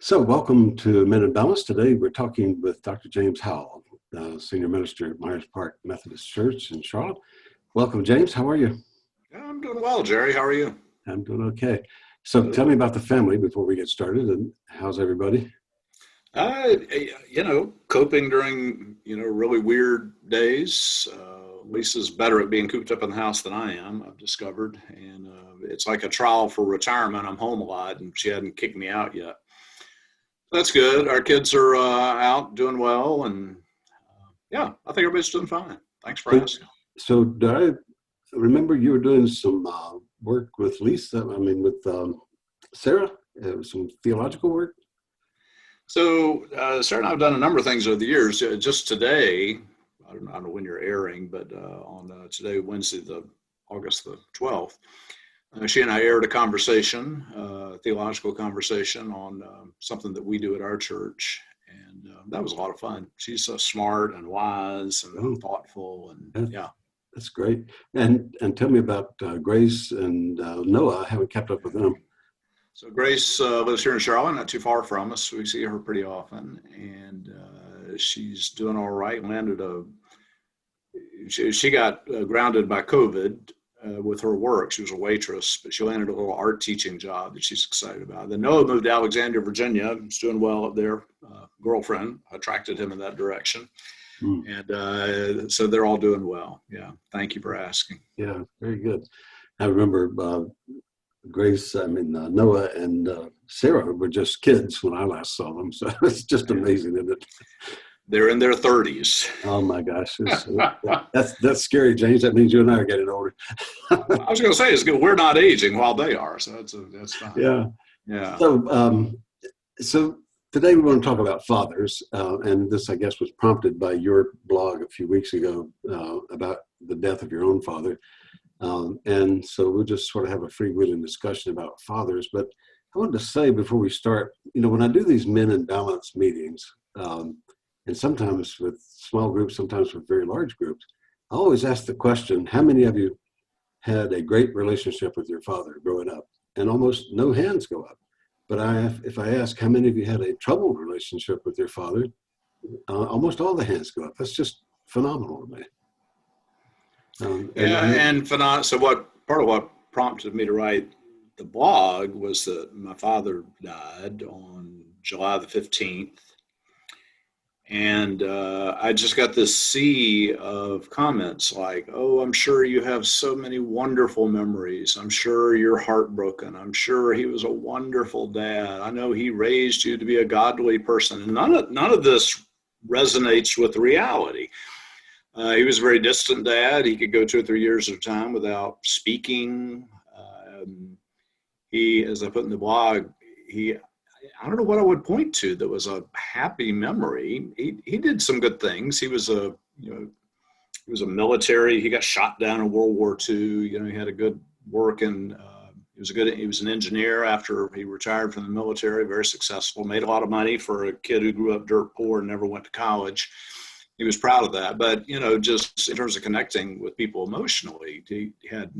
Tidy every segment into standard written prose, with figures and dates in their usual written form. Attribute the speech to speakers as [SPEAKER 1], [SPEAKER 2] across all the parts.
[SPEAKER 1] So, welcome to Men in Balance. Today, we're talking with Dr. James Howell, Senior Minister at Myers Park Methodist Church in Charlotte. Welcome, James. How are you?
[SPEAKER 2] I'm doing well, Jerry. How are you?
[SPEAKER 1] I'm doing okay. So, tell me about the family before we get started, and how's everybody?
[SPEAKER 2] Uh, Coping during, really weird days. Lisa's better at being cooped up in the house than I am, I've discovered. And it's like a trial for retirement. I'm home a lot, and she hadn't kicked me out yet. That's good. Our kids are out doing well, and I think everybody's doing fine. Thanks for
[SPEAKER 1] So,
[SPEAKER 2] asking.
[SPEAKER 1] so do I remember you were doing some work with Lisa, with Sarah, some theological work?
[SPEAKER 2] So Sarah and I have done a number of things over the years. Just today, I don't know when you're airing, but on today, Wednesday, August the 12th, she and I aired a conversation, theological conversation on something that we do at our church. And that was a lot of fun. She's so smart and wise and thoughtful. And yeah.
[SPEAKER 1] That's great. And tell me about Grace and Noah. I haven't kept up with them.
[SPEAKER 2] So Grace lives here in Charlotte, not too far from us. We see her pretty often. And she's doing all right. She got grounded by COVID with her work. She was a waitress, but she landed a little art teaching job that she's excited about. Then Noah moved to Alexandria, Virginia. He's doing well up there. Girlfriend attracted him in that direction. And so they're all doing well. Yeah. Thank you for asking.
[SPEAKER 1] Yeah, very good. I remember Noah and Sarah were just kids when I last saw them. So it's just amazing, isn't it?
[SPEAKER 2] They're in their 30s.
[SPEAKER 1] Oh my gosh, that's scary, James. That means you and I are getting older.
[SPEAKER 2] I was going to say, it's good. We're not aging while they are, so that's fine.
[SPEAKER 1] Yeah. So today we want to talk about fathers, and this, I guess, was prompted by your blog a few weeks ago about the death of your own father, and so we'll just sort of have a freewheeling discussion about fathers. But I wanted to say before we start, when I do these Men in Balance meetings. And sometimes with small groups, sometimes with very large groups, I always ask the question, how many of you had a great relationship with your father growing up? And almost no hands go up. But if I ask how many of you had a troubled relationship with your father, almost all the hands go up. That's just phenomenal to me.
[SPEAKER 2] So part of what prompted me to write the blog was that my father died on July the 15th. And I just got this sea of comments like, oh, I'm sure you have so many wonderful memories. I'm sure you're heartbroken. I'm sure he was a wonderful dad. I know he raised you to be a godly person. And none of this resonates with reality. He was a very distant dad. He could go 2 or 3 years at a time without speaking. He, as I put in the blog, I don't know what I would point to that was a happy memory. He did some good things. He was a military. He got shot down in World War II. He had a good work and he was an engineer after he retired from the military, very successful, made a lot of money for a kid who grew up dirt poor and never went to college. He was proud of that. But, just in terms of connecting with people emotionally, he could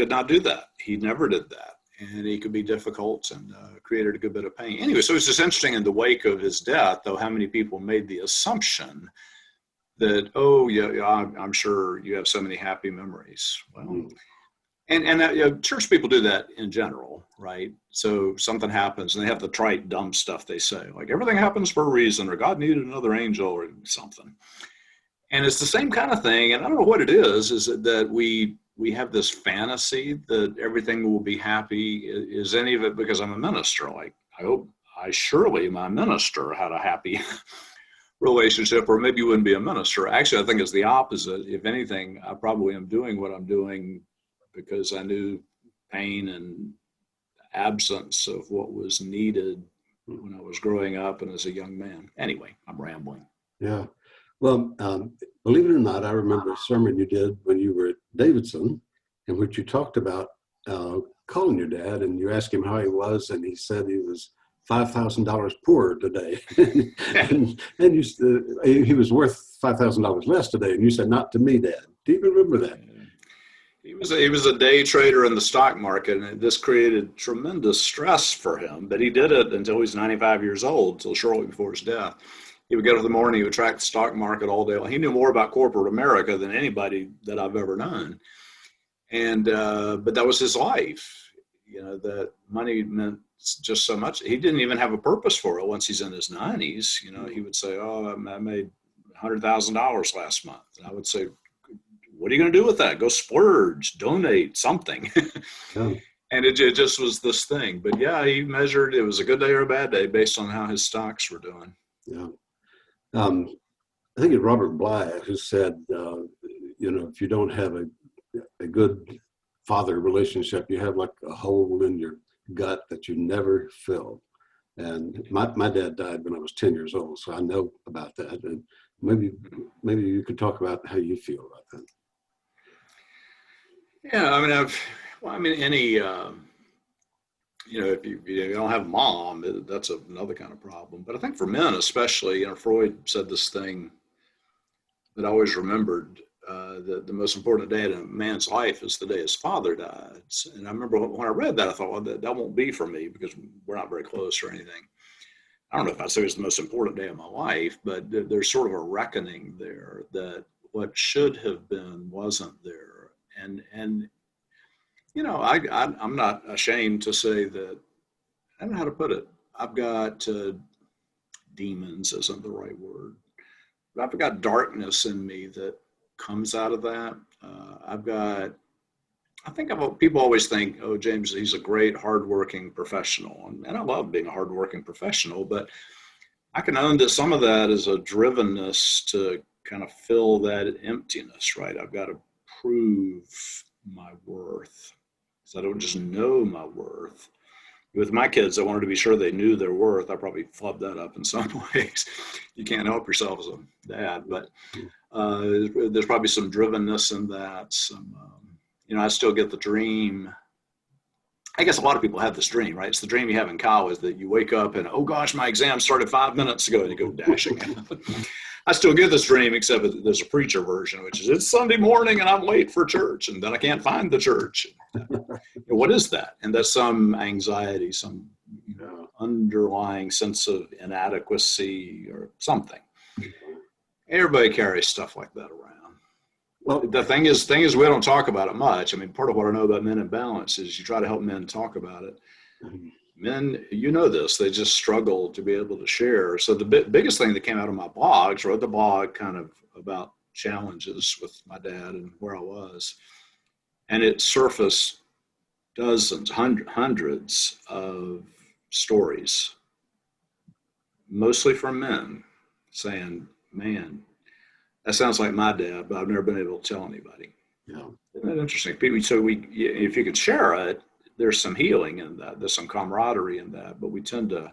[SPEAKER 2] not do that. He never did that. And he could be difficult and created a good bit of pain. Anyway, so it's just interesting in the wake of his death, though, how many people made the assumption that, I'm sure you have so many happy memories. Well, and church people do that in general, right? So something happens and they have the trite, dumb stuff they say, like everything happens for a reason, or God needed another angel or something. And it's the same kind of thing. And I don't know what it is that we have this fantasy that everything will be happy. Is any of it because I'm a minister? Like, surely my minister had a happy relationship, or maybe you wouldn't be a minister. Actually, I think it's the opposite. If anything, I probably am doing what I'm doing because I knew pain and absence of what was needed when I was growing up and as a young man. Anyway, I'm rambling.
[SPEAKER 1] Yeah. Well, believe it or not, I remember a sermon you did when you were at Davidson, in which you talked about calling your dad, and you asked him how he was, and he said he was $5,000 poorer today, and he was worth $5,000 less today, and you said, "Not to me, Dad." Do you remember that?
[SPEAKER 2] He was a day trader in the stock market, and this created tremendous stress for him. But he did it until he was 95 years old, until shortly before his death. He would get up in the morning, he would track the stock market all day long. He knew more about corporate America than anybody that I've ever known. And but that was his life. That money meant just so much. He didn't even have a purpose for it once he's in his 90s. He would say, "Oh, I made $100,000 last month." And I would say, "What are you going to do with that? Go splurge, donate, something."
[SPEAKER 1] Yeah.
[SPEAKER 2] And it just was this thing. But yeah, he measured it was a good day or a bad day based on how his stocks were doing.
[SPEAKER 1] Yeah. I think it's Robert Bly who said, if you don't have a good father relationship, you have like a hole in your gut that you never fill. And my dad died when I was 10 years old, so I know about that. And maybe you could talk about how you feel about that.
[SPEAKER 2] Yeah, any, if you don't have a mom, that's another kind of problem. But I think for men especially, Freud said this thing that I always remembered, that the most important day in a man's life is the day his father dies. And I remember when I read that, I thought, well, that won't be for me because we're not very close or anything. I don't know if I'd say it's the most important day of my life, but there's sort of a reckoning there that what should have been wasn't there. And I'm not ashamed to say that, I don't know how to put it. I've got demons isn't the right word, but I've got darkness in me that comes out of that. People always think, oh, James, he's a great hardworking professional. And I love being a hardworking professional, but I can own that some of that is a drivenness to kind of fill that emptiness, right? I've got to prove my worth. So I don't just know my worth. With my kids, I wanted to be sure they knew their worth. I probably flubbed that up in some ways. You can't help yourself as a dad, but there's probably some drivenness in that. I still get the dream. I guess a lot of people have this dream, right? It's the dream you have in college that you wake up and, oh gosh, my exam started 5 minutes ago, and you go dashing out. I still get this dream, except there's a preacher version, which is it's Sunday morning and I'm late for church, and then I can't find the church. What is that? And that's some anxiety, some underlying sense of inadequacy or something. Everybody carries stuff like that around. Well, the thing is, we don't talk about it much. I mean, part of what I know about Men in Balance is you try to help men talk about it. Men, this, they just struggle to be able to share. So the biggest thing that came out of my blogs, wrote the blog kind of about challenges with my dad and where I was. And it surfaced dozens, hundreds of stories, mostly from men saying, man, that sounds like my dad, but I've never been able to tell anybody. Yeah. Isn't that interesting? So if you could share it, there's some healing in that. There's some camaraderie in that, but we tend to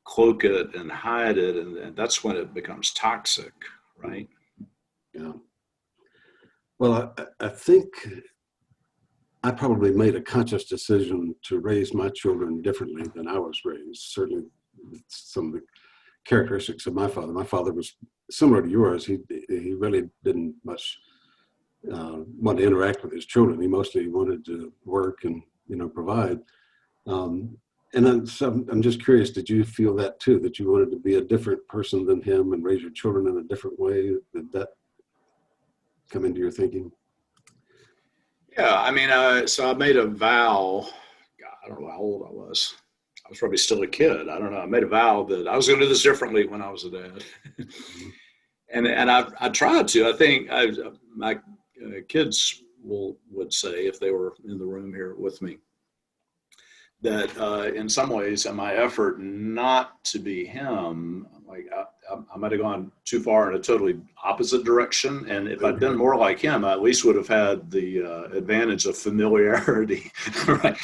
[SPEAKER 2] cloak it and hide it, and that's when it becomes toxic, right?
[SPEAKER 1] Yeah. Well, I think I probably made a conscious decision to raise my children differently than I was raised. Certainly, some of the characteristics of my father. My father was similar to yours. He really didn't much want to interact with his children. He mostly wanted to work and provide. And I'm just curious, did you feel that too, that you wanted to be a different person than him and raise your children in a different way? Did that come into your thinking?
[SPEAKER 2] Yeah, so I made a vow. God, I don't know how old I was. I was probably still a kid. I don't know. I made a vow that I was going to do this differently when I was a dad. and I tried to. I think my kids would say, if they were in the room here with me, that in some ways, in my effort not to be him, like I might have gone too far in a totally opposite direction. And if I'd been more like him, I at least would have had the advantage of familiarity, right?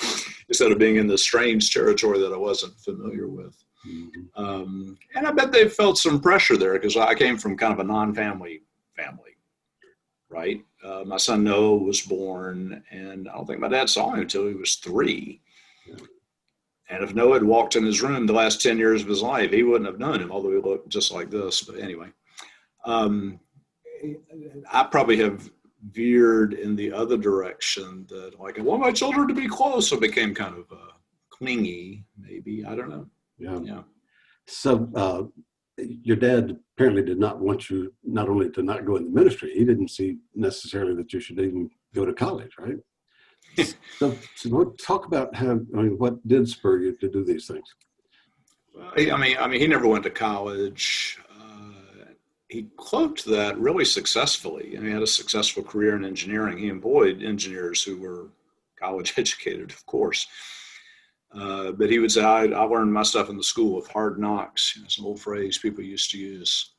[SPEAKER 2] Instead of being in this strange territory that I wasn't familiar with. Mm-hmm. And I bet they felt some pressure there because I came from kind of a non-family family, right? My son Noah was born, and I don't think my dad saw him until he was 3. Yeah. And if Noah had walked in his room the last 10 years of his life, he wouldn't have known him, although he looked just like this. But anyway, I probably have veered in the other direction, that like I want my children to be close, so became kind of clingy, maybe. I don't know.
[SPEAKER 1] Yeah.
[SPEAKER 2] Yeah.
[SPEAKER 1] So your dad apparently did not want you not only to not go in the ministry, he didn't see necessarily that you should even go to college, right? So what, talk about how, I mean, what did spur you to do these things?
[SPEAKER 2] I mean, he never went to college. He cloaked that really successfully, and he had a successful career in engineering. He employed engineers who were college educated, of course. But he would say, I learned my stuff in the school of hard knocks. You know, it's an old phrase people used to use.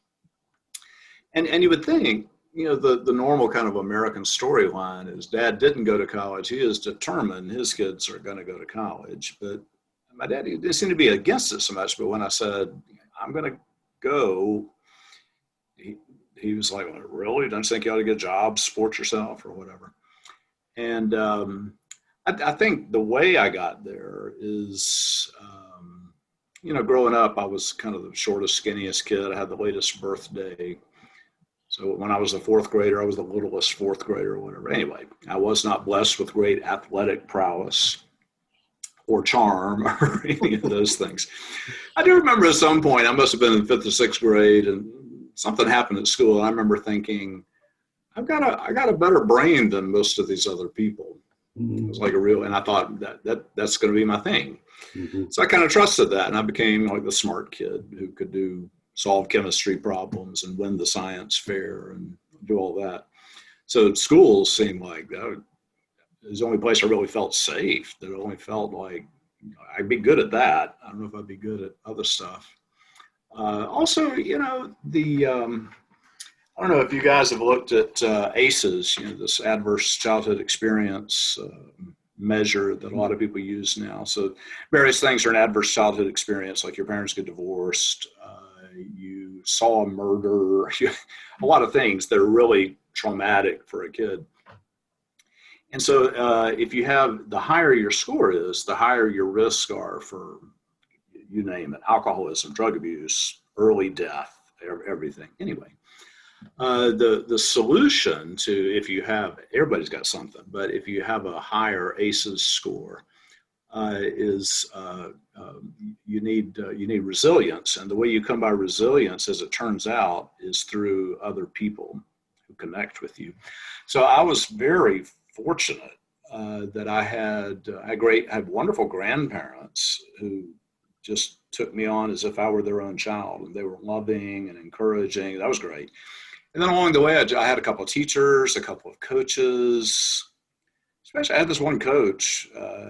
[SPEAKER 2] And you would think, you know, the normal kind of American storyline is dad didn't go to college. He is determined his kids are going to go to college. But my dad didn't seem to be against it so much. But when I said, I'm going to go, he was like, well, really? Don't you think you ought to get a job, support yourself or whatever? And I think the way I got there is, you know, growing up, I was kind of the shortest, skinniest kid. I had the latest birthday. So when I was a fourth grader, I was the littlest fourth grader or whatever. Anyway, I was not blessed with great athletic prowess or charm or any of those things. I do remember at some point, I must have been in fifth or sixth grade, and something happened at school. And I remember thinking, I got a better brain than most of these other people. It was like a real, and I thought that's going to be my thing. Mm-hmm. So I kind of trusted that, and I became like the smart kid who could solve chemistry problems and win the science fair and do all that. So schools seemed like that was the only place I really felt safe. That it only felt like I'd be good at that. I don't know if I'd be good at other stuff. Also, you know, I don't know if you guys have looked at ACEs, you know, this adverse childhood experience measure that a lot of people use now. So various things are an adverse childhood experience, like your parents get divorced, you saw a murder, a lot of things that are really traumatic for a kid. And so if you have, the higher your score is, the higher your risks are for, you name it, alcoholism, drug abuse, early death, everything. Anyway. The solution to, if you have, everybody's got something, but if you have a higher ACEs score, is you need resilience, and the way you come by resilience, as it turns out, is through other people who connect with you. So I was very fortunate that I had wonderful grandparents who just took me on as if I were their own child, and they were loving and encouraging. That was great. And then along the way, I had a couple of teachers, a couple of coaches. Especially, I had this one coach.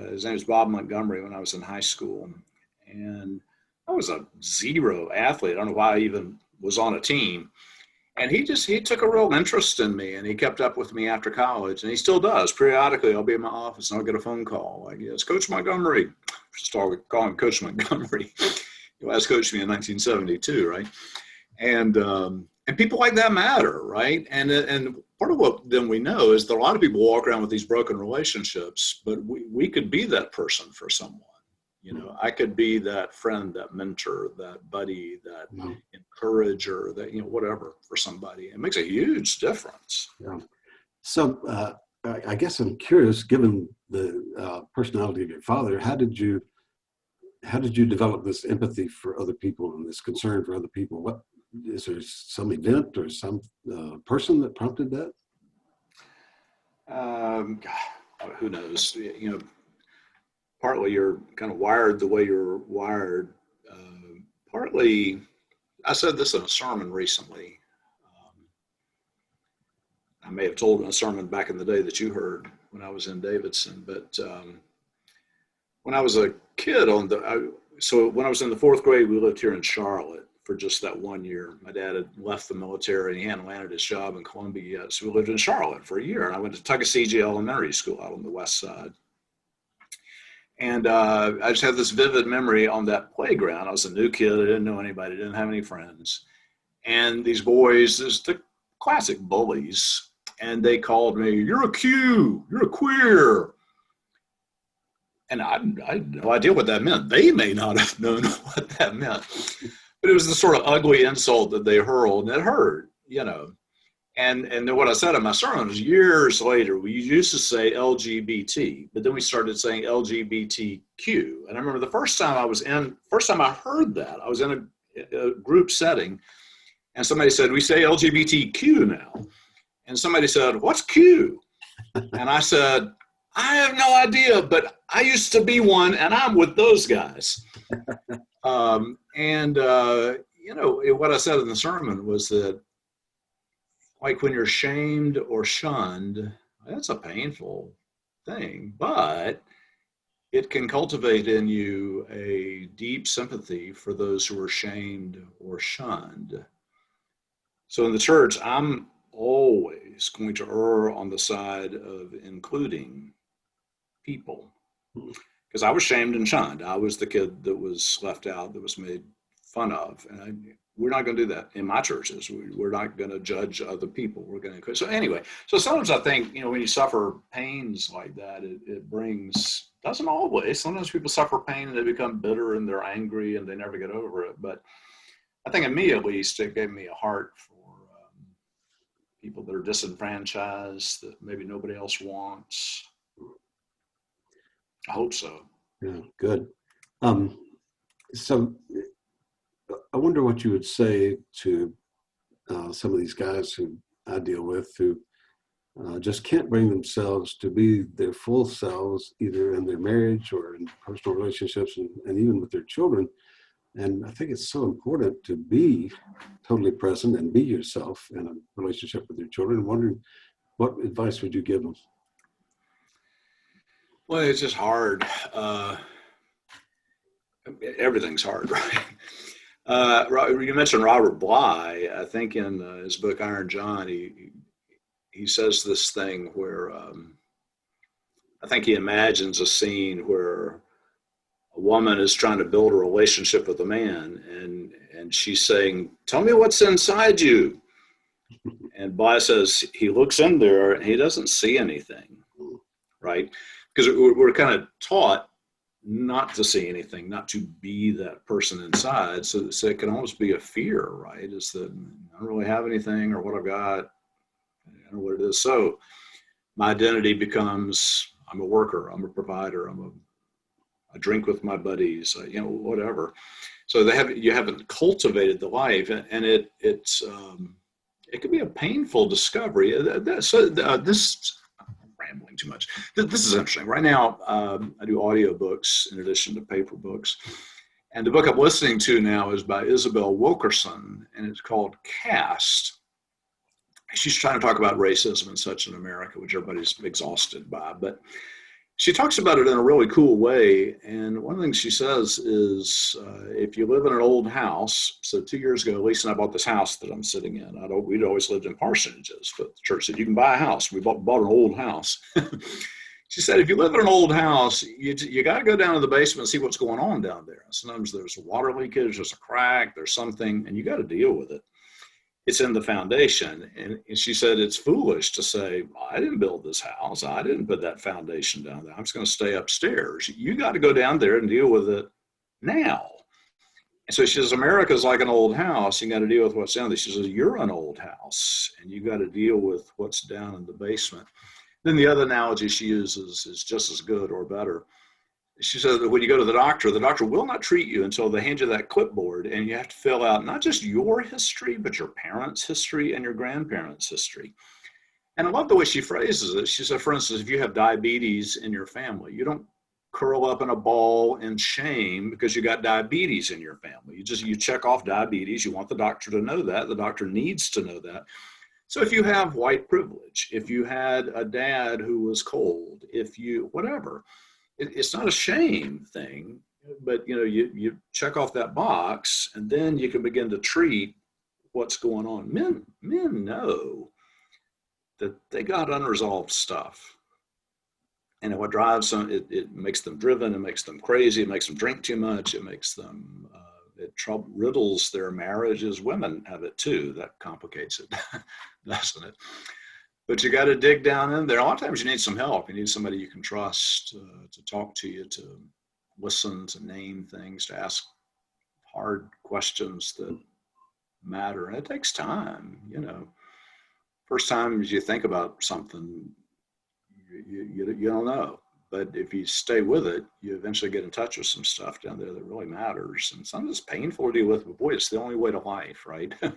[SPEAKER 2] His name was Bob Montgomery when I was in high school. And I was a zero athlete. I don't know why I even was on a team. And he took a real interest in me, and he kept up with me after college. And he still does. Periodically, I'll be in my office and I'll get a phone call. Like, yes, Coach Montgomery. Just start calling him Coach Montgomery. He last coached me in 1972, right? And people like that matter, right? And part of what then we know is that a lot of people walk around with these broken relationships, but we could be that person for someone. You know, I could be that friend, that mentor, that buddy, that encourager, that, you know, whatever for somebody. It makes a huge difference.
[SPEAKER 1] Yeah. So I guess I'm curious, given the personality of your father, how did you develop this empathy for other people and this concern for other people? What is there, some event or some person that prompted that?
[SPEAKER 2] Who knows? You know, partly you're kind of wired the way you're wired. Partly, I said this in a sermon recently. I may have told in a sermon back in the day that you heard when I was in Davidson, but when I was a kid so when I was in the fourth grade, we lived here in Charlotte for just that 1 year. My dad had left the military and he hadn't landed his job in Columbia yet. So we lived in Charlotte for a year, and I went to Tuckasegee Elementary School out on the west side. And I just had this vivid memory on that playground. I was a new kid. I didn't know anybody. Didn't have any friends. And these boys, there's the classic bullies, and they called me, "You're a Q, you're a queer." And I had no idea what that meant. They may not have known what that meant. But it was the sort of ugly insult that they hurled, and it hurt, you know. And then what I said in my sermon was years later, we used to say LGBT, but then we started saying LGBTQ. And I remember the first time I heard that, I was in a group setting, and somebody said, we say LGBTQ now. And somebody said, what's Q? And I said, I have no idea, but I used to be one, and I'm with those guys. What I said in the sermon was that, like when you're shamed or shunned, that's a painful thing, but it can cultivate in you a deep sympathy for those who are shamed or shunned. So in the church, I'm always going to err on the side of including people, because I was shamed and shunned. I was the kid that was left out, that was made fun of. And we're not going to do that in my churches. We're not going to judge other people. We're going to. So anyway, so sometimes I think, when you suffer pains like that, it brings, doesn't always, sometimes people suffer pain and they become bitter and they're angry and they never get over it. But I think in me, at least, it gave me a heart for people that are disenfranchised, that maybe nobody else wants. I hope so.
[SPEAKER 1] Yeah, good. So I wonder what you would say to some of these guys who I deal with who just can't bring themselves to be their full selves, either in their marriage or in personal relationships and even with their children. And I think it's so important to be totally present and be yourself in a relationship with your children. I'm wondering, what advice would you give them?
[SPEAKER 2] Well, it's just hard. Everything's hard, right? You mentioned Robert Bly. I think in his book Iron John, he says this thing where I think he imagines a scene where a woman is trying to build a relationship with a man, and she's saying, "Tell me what's inside you." And Bly says he looks in there and he doesn't see anything, right? Because we're kind of taught not to see anything, not to be that person inside. So it can almost be a fear, right? Is that I don't really have anything, or what I've got, I don't know what it is. So my identity becomes, I'm a worker, I'm a provider, I drink with my buddies, whatever. So you haven't cultivated the life, and it can be a painful discovery. This rambling too much. This is interesting. Right now, I do audiobooks in addition to paper books. And the book I'm listening to now is by Isabel Wilkerson, and it's called Caste. She's trying to talk about racism and such in America, which everybody's exhausted by. But she talks about it in a really cool way. And one of the things she says is, if you live in an old house, so 2 years ago, Lisa and I bought this house that I'm sitting in. We'd always lived in parsonages, but the church said, you can buy a house. We bought an old house. She said, if you live in an old house, you got to go down to the basement and see what's going on down there. Sometimes there's water leakage, there's a crack, there's something, and you got to deal with it. It's in the foundation. And she said, it's foolish to say, I didn't build this house. I didn't put that foundation down there. I'm just going to stay upstairs. You got to go down there and deal with it now. And so she says, America's like an old house. You got to deal with what's down there. She says, you're an old house and you got to deal with what's down in the basement. Then the other analogy she uses is just as good or better. She said that when you go to the doctor will not treat you until they hand you that clipboard, and you have to fill out not just your history, but your parents' history and your grandparents' history. And I love the way she phrases it. She said, for instance, if you have diabetes in your family, you don't curl up in a ball in shame because you got diabetes in your family. You check off diabetes. You want the doctor to know that. The doctor needs to know that. So if you have white privilege, if you had a dad who was cold, whatever, it's not a shame thing, but you check off that box, and then you can begin to treat what's going on. Men know that they got unresolved stuff, and what drives them, it makes them driven, it makes them crazy, it makes them drink too much, it makes them riddles their marriages. Women have it too. That complicates it, doesn't it? But you got to dig down in there. A lot of times you need some help. You need somebody you can trust to talk to you, to listen, to name things, to ask hard questions that matter. And it takes time, first times you think about something, you don't know. But if you stay with it, you eventually get in touch with some stuff down there that really matters. And some of it's painful to deal with, but boy, it's the only way to life, right? It's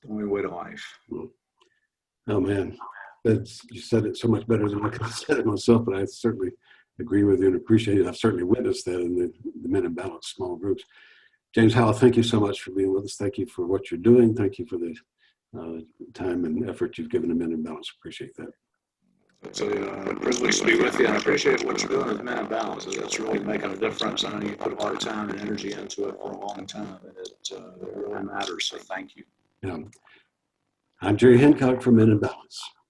[SPEAKER 2] the only way to life.
[SPEAKER 1] Oh man, you said it so much better than I could have said it myself, but I certainly agree with you and appreciate it. I've certainly witnessed that in the Men in Balance small groups. James Howell, thank you so much for being with us. Thank you for what you're doing. Thank you for the time and effort you've given to Men in Balance. Appreciate that.
[SPEAKER 2] It's a privilege to be with you, and I appreciate what you're doing with Men in Balance. It's really making a difference. I know you put a lot of time and energy into it for a long time, and it really matters. So thank you.
[SPEAKER 1] Yeah. I'm Jerry Hancock from Men in Balance.